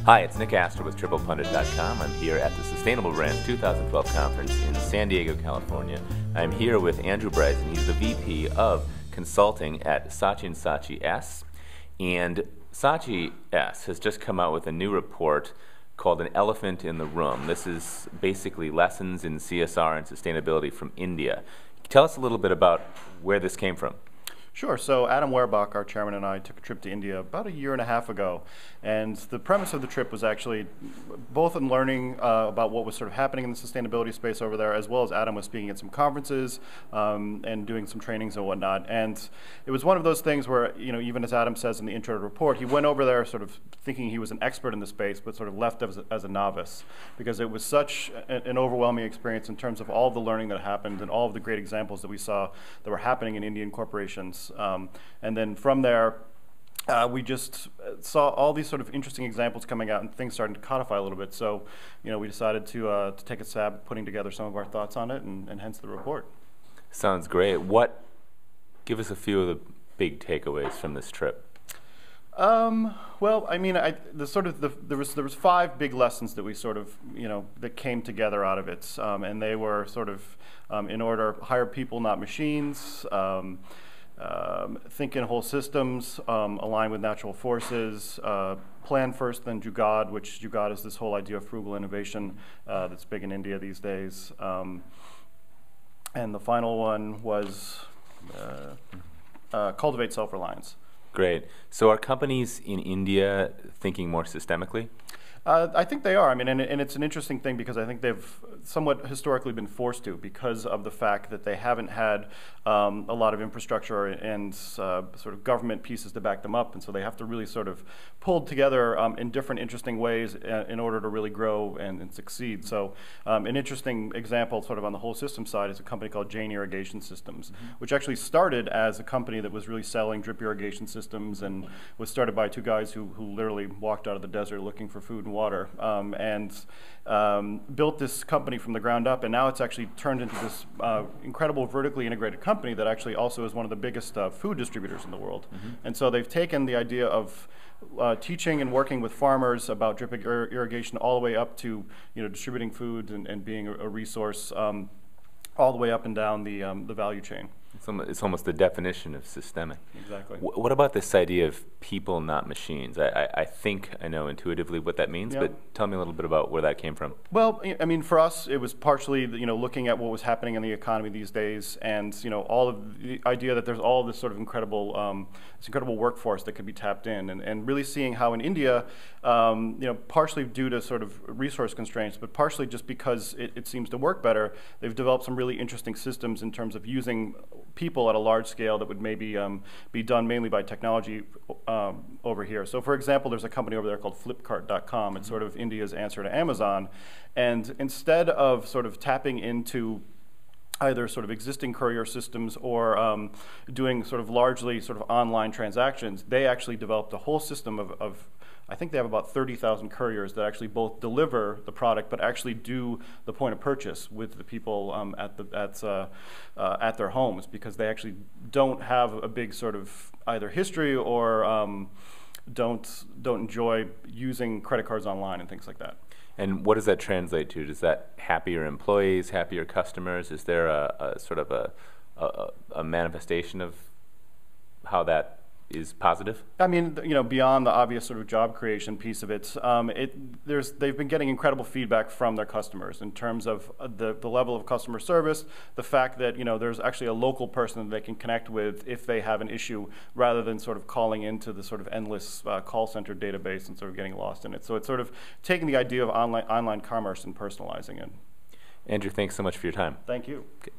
Hi, it's Nick Aster with TriplePundit.com. I'm here at the Sustainable Brands 2012 conference in San Diego, California. I'm here with Andrew Bryson. He's the VP of Consulting at Saatchi and Saatchi S. And Saatchi S has just come out with a new report called An Elephant in the Room. This is basically lessons in CSR and sustainability from India. Tell us a little bit about where this came from. Sure. So Adam Werbach, our chairman, and I took a trip to India about a year and a half ago. And the premise of the trip was actually both in learning about what was sort of happening in the sustainability space over there, as well as Adam was speaking at some conferences and doing some trainings and whatnot. And it was one of those things where, you know, even as Adam says in the intro to the report, he went over there sort of thinking he was an expert in the space, but sort of left as a novice, because it was such an overwhelming experience in terms of all of the learning that happened and all of the great examples that we saw that were happening in Indian corporations. And then from there, we just saw all these sort of interesting examples coming out and things starting to codify a little bit. So, you know, we decided to take a stab at putting together some of our thoughts on it, and hence the report. Sounds great. Give us a few of the big takeaways from this trip. Well, I mean, there was 5 big lessons that we sort of, you know, that came together out of it, and they were sort of in order: hire people, not machines. Think in whole systems, align with natural forces, plan first, then Jugaad, which Jugaad is this whole idea of frugal innovation that's big in India these days. And the final one was cultivate self-reliance. Great. So are companies in India thinking more systemically? I think they are. I mean, and it's an interesting thing because I think they've somewhat historically been forced to, because of the fact that they haven't had a lot of infrastructure and sort of government pieces to back them up, and so they have to really sort of pull together in different interesting ways in order to really grow and succeed. So an interesting example sort of on the whole system side is a company called Jain Irrigation Systems, which actually started as a company that was really selling drip irrigation systems, and was started by 2 guys who literally walked out of the desert looking for food and water, and built this company from the ground up, and now it's actually turned into this incredible vertically integrated company that actually also is one of the biggest food distributors in the world. And so they've taken the idea of teaching and working with farmers about drip irrigation all the way up to, you know, distributing food and being a resource all the way up and down the value chain. It's almost the definition of systemic. Exactly. What about this idea of people, not machines? I think I know intuitively what that means, but tell me a little bit about where that came from. Well, I mean, for us, it was partially, you know, looking at what was happening in the economy these days, and, you know, all of the idea that there's all this sort of incredible workforce that could be tapped in, and really seeing how in India, you know, partially due to sort of resource constraints, but partially just because it seems to work better, they've developed some really interesting systems in terms of using people at a large scale that would maybe be done mainly by technology over here. So for example, there's a company over there called Flipkart.com. It's sort of India's answer to Amazon. And instead of sort of tapping into either sort of existing courier systems or doing sort of largely sort of online transactions, they actually developed a whole system of I think they have about 30,000 couriers that actually both deliver the product but actually do the point of purchase with the people at their homes, because they actually don't have a big sort of either history or don't enjoy using credit cards online and things like that. And what does that translate to? Does that happier employees, happier customers? Is there a sort of a manifestation of how that is positive? I mean, you know, beyond the obvious sort of job creation piece of it, they've been getting incredible feedback from their customers in terms of the level of customer service, the fact that, you know, there's actually a local person that they can connect with if they have an issue, rather than sort of calling into the sort of endless call center database and sort of getting lost in it. So it's sort of taking the idea of online commerce and personalizing it. Andrew, thanks so much for your time. Thank you. Okay.